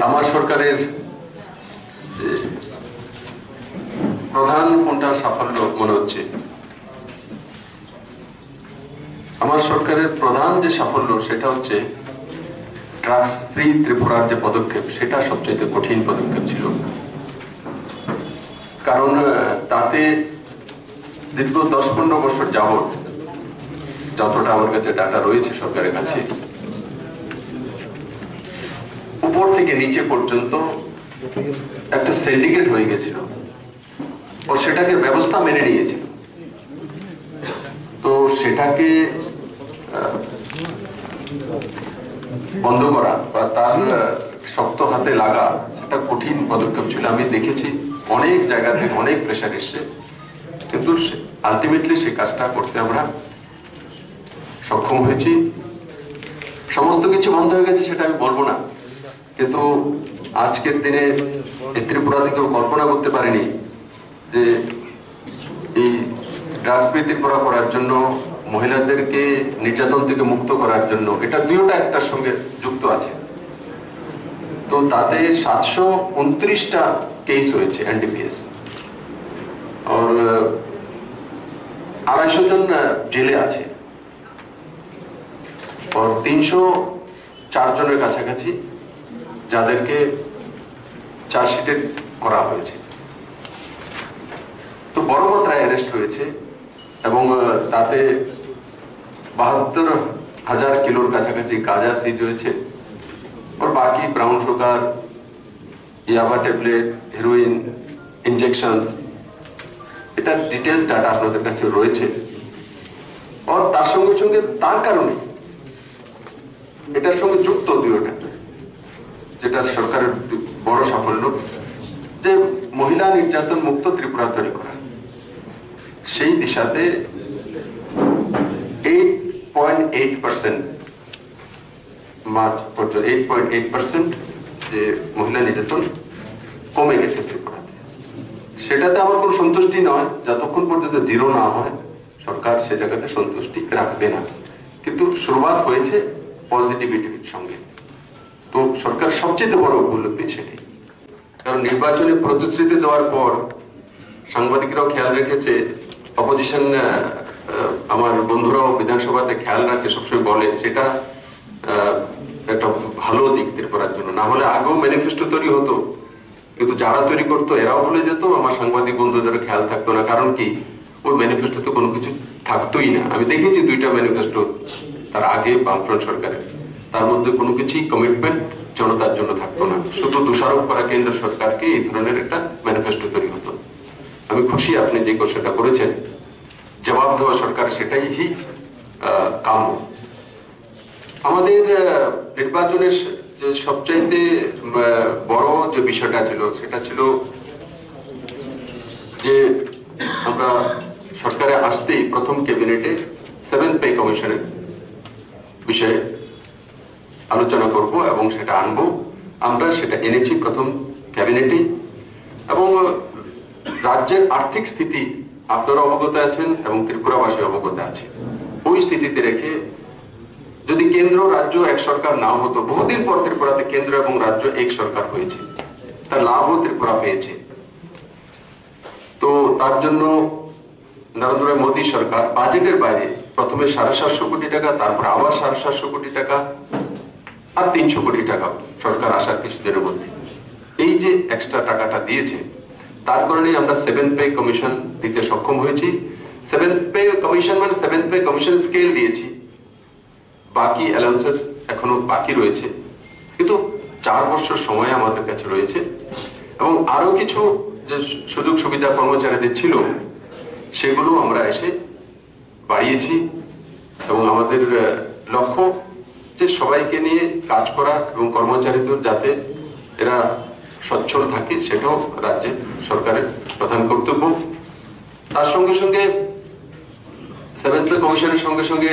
আমার সরকারের প্রধান কোনটা সাফল্য মনে হচ্ছে? আমার সরকারের প্রধান যে সাফল্য সেটা হচ্ছে ড্রাগস ফ্রি ত্রিপুরার যে পদক্ষেপ, সেটা সবচেয়ে কঠিন পদক্ষেপ ছিল। কারণ তাতে দীর্ঘ 10-15 বছর যাবৎ, যতটা আমার কাছে ডাটা রয়েছে সরকারের কাছে, উপর থেকে নিচে পর্যন্ত একটা সিন্ডিকেট হয়ে গেছিল ও সেটাকে ব্যবস্থা মেনে নিয়েছিল। তো সেটাকে বন্ধ করা বা তার শক্ত হাতে লাগা সেটা কঠিন পদক্ষেপ ছিল। আমি দেখেছি অনেক জায়গা থেকে অনেক প্রেশার এসছে, কিন্তু আলটিমেটলি সেই কাজটা করতে আমরা সক্ষম হয়েছি। সমস্ত কিছু বন্ধ হয়ে গেছে সেটা আমি বলবো না, কিন্তু আজকের দিনে ত্রিপুরাতে কেউ কল্পনা করতে পারেনি যে এই ড্রাগস ফ্রি ত্রিপুরা করার জন্য, মহিলাদেরকে নির্যাতন থেকে মুক্ত করার জন্য, এটা দুইটা একটার সঙ্গে যুক্ত আছে। তো তাতে 729টা কেস হয়েছে এনডিপিএস, আর 250 জন জেলে আছে, আর 304 জনের কাছাকাছি যাদেরকে চার্জশিটে করা হয়েছে। তো বড় মাত্রায় অ্যারেস্ট হয়েছে এবং তাতে 72,000 কিলোর কাছাকাছি গাঁজা সিজ হয়েছে। और बाकी ब्राउन शुगर, याबा टैबलेट, हेरोइन, इंजेक्शंस, এটা ডিটেইলস ডাটা আপনাদের কাছে রয়েছে। আর তার সঙ্গে সঙ্গে তার কারণে এটার সঙ্গে যুক্ত দুইটা, যেটা সরকারের বড় সাফল্য, যে মহিলা নির্যাতন মুক্ত ত্রিপুরা তৈরি করা। সেই দিশাতে 8.8% মার্চ পর্যন্ত 8.8% যে মহিলা নির্যাতন কমে গেছে ত্রিপুরাতে। সেটাতে আমার কোনো সন্তুষ্টি নয়, যতক্ষণ পর্যন্ত জিরো না হয় সরকার সে জায়গাতে সন্তুষ্টি রাখবে না। কিন্তু শুরুয়াত হয়েছে পজিটিভিটির সঙ্গে। তো সরকার সবচেয়ে বড় উপলব্ধি সেটাই। কারণ নির্বাচনে প্রতিশ্রুতি দেওয়ার পর সাংবাদিকরাও খেয়াল রেখেছে, অপোজিশন আমার বন্ধুরাও বিধানসভাতে খেয়াল রাখে, সবসময় বলে সেটা একটা ভালো দিক ত্রিপুরার জন্য। না হলে আগেও ম্যানিফেস্টো তৈরি হতো, কিন্তু যারা তৈরি করতো এরাও বলে যেত, আমার সাংবাদিক বন্ধুদের খেয়াল থাকতো না। কারণ কি, ওই ম্যানিফেস্টোতে কোনো কিছু থাকতোই না। আমি দেখেছি 2টা ম্যানিফেস্টো তার আগে বামফ্রন্ট সরকারের, তার মধ্যে কোনো কিছুই কমিটমেন্ট জনতার জন্য থাকতো না, শুধু দোষারোপ করা কেন্দ্র সরকারকে, এই ধরনের একটা ম্যানিফেস্টো তৈরি হতো। আমি খুশি আপনি যে কোশ্চেনটা করেছেন, জবাব দেওয়া সরকার সেটাই কাম্য। আমাদের নির্বাচনের যে সবচাইতে বড় যে বিষয়টা ছিল সেটা ছিল যে আমরা সরকারে আসতেই প্রথম ক্যাবিনেটে 7th পে কমিশনের বিষয়ে আলোচনা করব এবং সেটা আনবো। আমরা সেটা এনেছি প্রথম ক্যাবিনেটে। এবং রাজ্যের আর্থিক স্থিতি আপনারা অবগত আছেন এবং ত্রিপুরাবাসী অবগত আছে। ওই স্থিতিতে রেখে যদি কেন্দ্র রাজ্য এক সরকার না হতো, বহুদিন পর ত্রিপুরাতে কেন্দ্র এবং রাজ্য এক সরকার হয়েছে, তার লাভও ত্রিপুরা পেয়েছে। তো তার জন্য নরেন্দ্র মোদী সরকার বাজেটের বাইরে প্রথমে 750 কোটি টাকা, তারপর আবার 750 কোটি টাকা, আর 300 কোটি টাকা সরকার আসার কিছুদিনের মধ্যে এই যে এক্সট্রা টাকাটা দিয়েছে, তার কারণে আমরা 7th পে কমিশন দিতে সক্ষম হয়েছি। 7th পে কমিশন মানে 7th পে কমিশন স্কেল দিয়েছি, বাকি অ্যালাউন্সেস এখনো বাকি রয়েছে, কিন্তু 4 বছর সময় আমাদের কাছে রয়েছে। এবং আরো কিছু যে সুযোগ সুবিধা কর্মচারীদের ছিল সেগুলো আমরা এসে বাড়িয়েছি। এবং আমাদের লক্ষ্য যে সবাইকে নিয়ে কাজ করা এবং কর্মচারীদের যাতে এরা সচ্ছল থাকে, সেটাও রাজ্যের সরকারের প্রধান কর্তব্য। তার সঙ্গে সঙ্গে 7th পে কমিশনের সঙ্গে সঙ্গে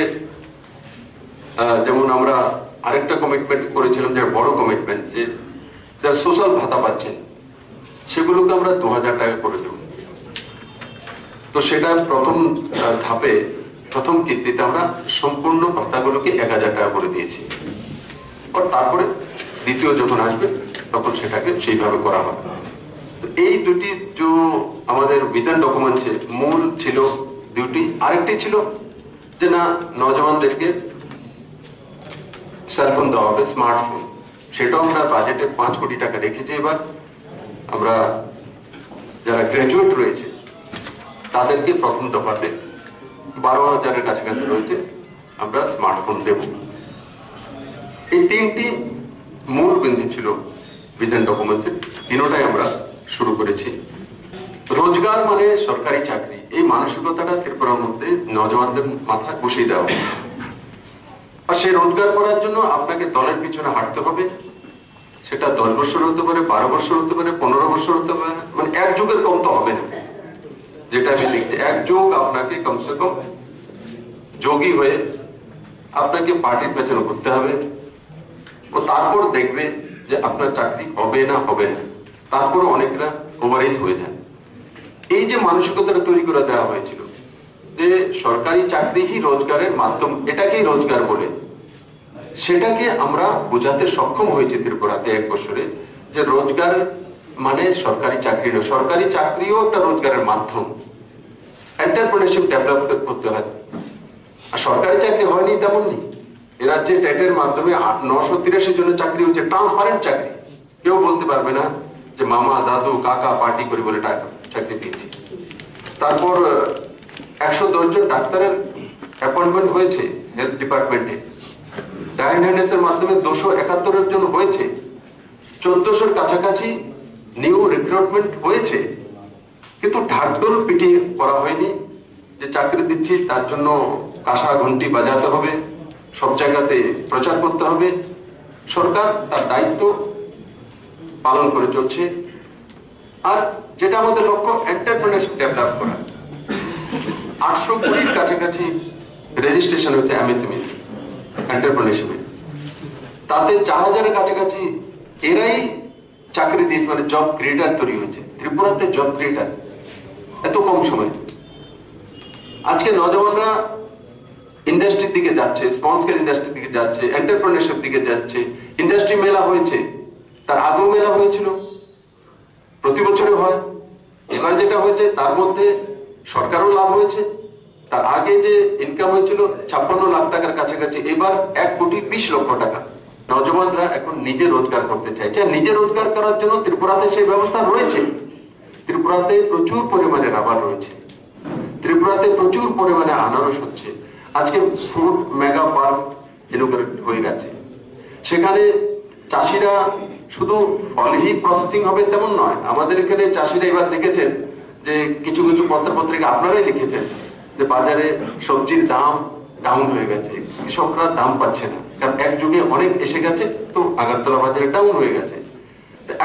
যেমন আমরা আরেকটা কমিটমেন্ট করেছিলাম, যে বড় কমিটমেন্ট, যে যারা সোশ্যাল ভাতা পাচ্ছেন সেগুলোকে আমরা 2000 টাকা করে দেব। তো সেটা প্রথম ধাপে প্রথম কিস্তিতে আমরা সম্পূর্ণ ভাতাগুলোকে 1000 টাকা করে দিয়েছি। আর তারপরে দ্বিতীয় যখন আসবে তখন সেটাকে সেইভাবে করা হবে। এই দুটি যে আমাদের ভিশন ডকুমেন্টসে মূল ছিল দুটি। আরেকটি ছিল যে না, নজওয়ানদেরকে সেলফোন দেওয়া হবে, স্মার্টফোন। সেটাও আমরা বাজেটে 5 কোটি টাকা রেখেছি। এবার আমরা যারা গ্রাজুয়েট রয়েছে তাদেরকে প্রথম দফাতে 12,000-এর কাছাকাছি রয়েছে, আমরা স্মার্টফোন দেব। এই 3টি মূল বিন্দু ছিল ভিশন ডকুমেন্টসে, তিনটাই আমরা শুরু করেছি। রোজগার মানে সরকারি চাকরি, এই মানসিকতাটা ত্রিপুরার মধ্যে নজওয়ানদের মাথায় বসিয়ে দেওয়া। আর সেই রোজগার করার জন্য আপনাকে দলের পিছনে হাঁটতে হবে। সেটা 10 বছর হতে পারে, 12 বছর হতে পারে, 15 বছর হতে পারে, মানে এক যুগের কম তো হবে না। যেটা আমি দেখছি, এক যুগ আপনাকে কমসে কম যোগী হয়ে আপনাকে পার্টির পেছনে ঘুরতে হবে। ও তারপর দেখবে যে আপনার চাকরি হবে না হবে না। তারপর অনেকরা ওভারেজ হয়ে যায়। এই যে মানসিকতাটা তৈরি করে দেওয়া হয়েছিল যে সরকারি চাকরি হি রোজগারের মাধ্যম, এটাকেই রোজগার বলে, সেটাকে আমরা বোঝাতে সক্ষম হয়েছি ত্রিপুরাতে 1 বছরে, যে রোজগার মানে সরকারি চাকরি নয়, সরকারি চাকরিও একটা রোজগারের মাধ্যম। এন্টারপ্রেনারশিপ ডেভেলপ করতে হয়। আর সরকারি চাকরি হয়নি তেমন নেই। এ রাজ্যে টেটের মাধ্যমে 983 জনের চাকরি হচ্ছে ট্রান্সপারেন্ট চাকরি। কেউ বলতে পারবে না যে মামা দাদু কাকা পার্টি করে বলে চাকরি দিয়েছি। তারপর 110 জন ডাক্তারের অ্যাপয়েন্টমেন্ট হয়েছে হেলথ ডিপার্টমেন্টে। ডায়াগনোসিসের মাধ্যমে 271 জন হয়েছে। 1400-এর কাছাকাছি নিউ রিক্রুটমেন্ট হয়েছে। কিন্তু ঢাকঢোল পিটিয়ে করা হয়নি যে চাকরি দিচ্ছি তার জন্য কাঁসা ঘন্টি বাজাতে হবে, সব জায়গাতে প্রচার করতে হবে। সরকার তার দায়িত্ব পালন করে চলছে। আর যেটা আমাদের লক্ষ্য, এন্টারপ্রেনারশিপ ডেভেলপ করা। 800 কোটির কাছাকাছি রেজিস্ট্রেশন হয়েছে এমএসএমই এন্টারপ্রেনারশিপে। তাতে 4000-এর কাছাকাছি এরাই চাকরি দিয়েছে, মানে জব ক্রিয়েটার তৈরি হয়েছে। ত্রিপুরাতে জব ক্রিয়েটার এত কম সময়। আজকে নজওয়ানরা ইন্ডাস্ট্রির দিকে যাচ্ছে, স্মল স্কেল ইন্ডাস্ট্রির দিকে যাচ্ছে, এন্টারপ্রেনারশিপ দিকে যাচ্ছে। ইন্ডাস্ট্রি মেলা হয়েছে, তার আগেও মেলা হয়েছিল, প্রতি বছরে হয়। এবার যেটা হয়েছে তার মধ্যে সরকারও লাভ হয়েছে। তার আগে যে ইনকাম হয়েছিল 56 লাখ টাকার কাছাকাছি, এবার 1,20,00,000 টাকা। নজওয়ানরা এখন নিজে রোজগার করতে চাইছে। নিজে রোজগার করার জন্য ত্রিপুরাতে সেই ব্যবস্থা রয়েছে। ত্রিপুরাতে প্রচুর পরিমাণে রাবার রয়েছে, ত্রিপুরাতে প্রচুর পরিমাণে আনারস হচ্ছে। আজকে ফ্রুট মেগা পার্ক ইনোগ্রেট হয়ে গেছে। সেখানে চাষিরা শুধু ফলই প্রসেসিং হবে তেমন নয়। আমাদের এখানে চাষিরা এবার দেখেছেন যে কিছু কিছু পত্রিকা আপনারাই লিখেছেন যে বাজারে সবজির দাম ডাউন হয়ে গেছে, কৃষকরা দাম পাচ্ছে না। কারণ এক যুগে অনেক এসে গেছে, তো আগরতলা বাজারে ডাউন হয়ে গেছে।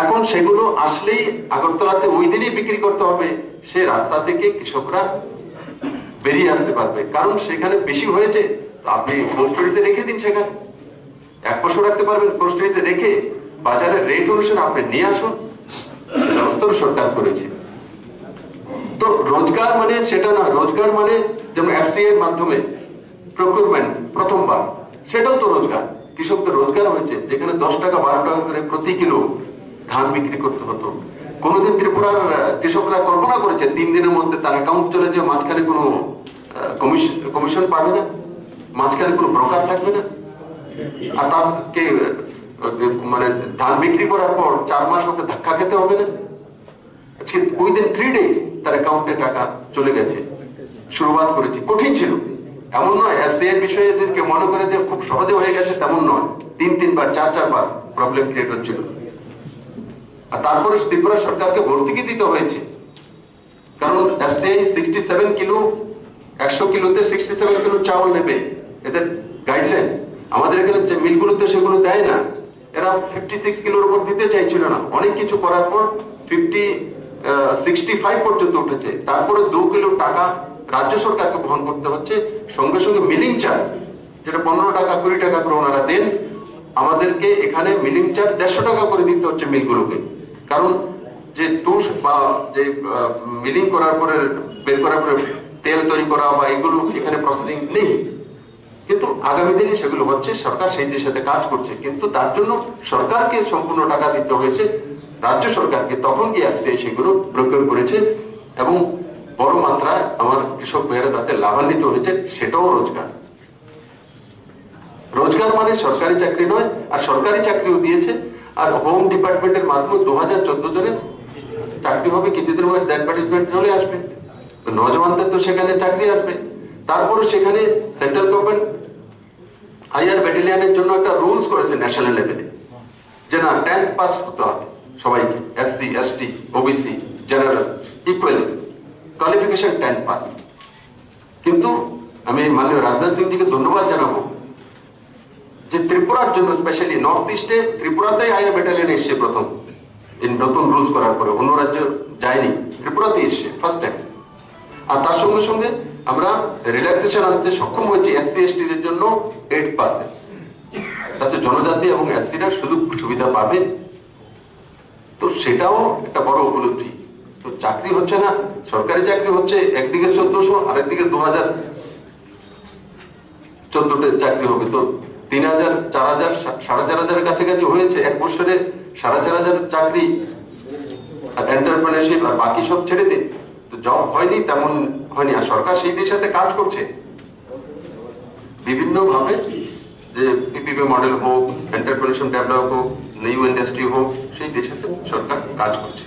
এখন সেগুলো আসলেই আগরতলাতে ওই দিনই বিক্রি করতে হবে, সে রাস্তা থেকে কৃষকরা বেরিয়ে আসতে পারবে। কারণ সেখানে বেশি হয়েছে, আপনি কোল্ড স্টোরেজে রেখে দিন। সেখানে 1 বছর রাখতে পারবেন, কোল্ড স্টোরেজে রেখে বাজারের রেট অনুসারে আপনি নিয়ে আসুন। সে ব্যবস্থা সরকার করেছে। তো রোজগার মানে সেটা না, রোজগার মানে যেমন এফসিআই এর মাধ্যমে প্রকিউরমেন্ট প্রথমবার, সেটাও তো রোজগার। কৃষকদের রোজগার হয়েছে, যেখানে 10 টাকা 12 টাকা করে প্রতি কিলো ধান বিক্রি করতে হতো। কোনোদিন ত্রিপুরার কৃষকরা কল্পনা করেছে 3 দিনের মধ্যে তার অ্যাকাউন্ট চলে যায়, মাঝখানে কোনো কমিশন পাবে না, মাঝখানে কোনো ব্রোকার থাকবে না। আর তাকে মানে ধান বিক্রি করার পর 4 মাস ওকে ধাক্কা খেতে হবে না। উইদিন 3 days তার অ্যাকাউন্টে টাকা চলে গেছে। শুরুবাত করেছি, কঠিন ছিল এমন নয়। এফসিআই এর বিষয়ে যদি কেউ মনে করে যে খুব সহজে হয়ে গেছে, তেমন নয়। 3 বার 4 বার প্রবলেম ক্রিয়েট হচ্ছিল। আর তারপরে ত্রিপুরা সরকারকে ভর্তুকি দিতে হয়েছে, কারণ এফসিআই 67 কিলো 100 কিলোতে 67 কিলো চাউল নেবে, এদের গাইডলাইন। আমাদের এখানে যে মিলগুলোতে সেগুলো দেয় না। এরা 56 কিলোর উপর দিতে চাইছিল না। অনেক কিছু করার পর 65 পর্যন্ত উঠেছে। তারপরে 2 কিলো টাকা রাজ্য সরকারকে বহন করতে হচ্ছে। সঙ্গে সঙ্গে মিলিং চার্জ, যেটা 15 টাকা 20 টাকা করে ওনারা দেন, আমাদেরকে এখানে মিলিং চার্জ 150 টাকা করে দিতে হচ্ছে মিলগুলোকে। কারণ যে তুষ বা যে মিলিং করার পরে বের করার পরে তেল তৈরি করা বা এগুলো এখানে প্রসেসিং নেই। কিন্তু আগামী দিনে সেগুলো হচ্ছে, সরকার সেই দিশাতে কাজ করছে, কিন্তু তার জন্য সরকারকে সম্পূর্ণ টাকা দিতে হয়েছে, রাজ্য সরকারকে। তখন কি এফসিআই সেগুলো প্রক্রিয়া করেছে এবং বড় মাত্রায় আমার কৃষক ভাইয়েরা তাতে লাভান্বিত হয়েছে, সেটাও রোজগার। রোজগার মানে সরকারি চাকরি নয়, আর সরকারি চাকরিও দিয়েছে। আর হোম ডিপার্টমেন্টের মাধ্যমে 2014 জনের চাকরি হবে, কিছুদিন মধ্যে অ্যাডভার্টাইজমেন্ট চলে আসবে, তো নজওয়ানদের তো সেখানে চাকরি আসবে। তারপরে সেখানে সেন্ট্রাল গভর্নমেন্ট হাইয়ার ব্যাটালিয়নের জন্য একটা রুলস করেছে ন্যাশনাল লেভেলে, যে না 10th পাস হতে হবে সবাইকে, SC ST OBC general equal qualification 10th pass. কিন্তু আমি মাননীয় রাজনাথ সিং জিকে ধন্যবাদ জানাবো যে ত্রিপুরার জন্য স্পেশালি নর্থ ইস্টে ত্রিপুরাতেই হাইয়ার ব্যাটালিয়ন এসছে প্রথম, এই নতুন রুলস করার পরে অন্য রাজ্যে যায়নি, ত্রিপুরাতে এসছে ফার্স্ট টাইম। আর তার সঙ্গে সঙ্গে আমরা রিল্যাক্সেশন আনতে সক্ষম হয়েছি এসসি এসটি দের জন্য 8th পাসে, তাতে জনজাতি এবং এসসিরা সুযোগ সুবিধা পাবে। তো সেটাও একটা বড় উপলব্ধি। তো চাকরি হচ্ছে না, সরকারি চাকরি হচ্ছে একদিকে 1400, আরেকদিকে 2014 চাকরি হবে, তো 3000 4000 4500 কাছাকাছি হয়েছে এক বছরে। 4500 চাকরি আর এন্টারপ্রেনারশিপ আর বাকি সব ছেড়ে দিন, তো জব হয়নি, তেমন হয়নি। আর সরকার সেই দিশাতে কাজ করছে বিভিন্ন ভাবে, যে পিপিপি মডেল হোক, এন্টারপ্রেনারশিপ ডেভেলপ হোক, নিউ ইন্ডাস্ট্রি হোক, সেই দিশাতে সরকার কাজ করছে।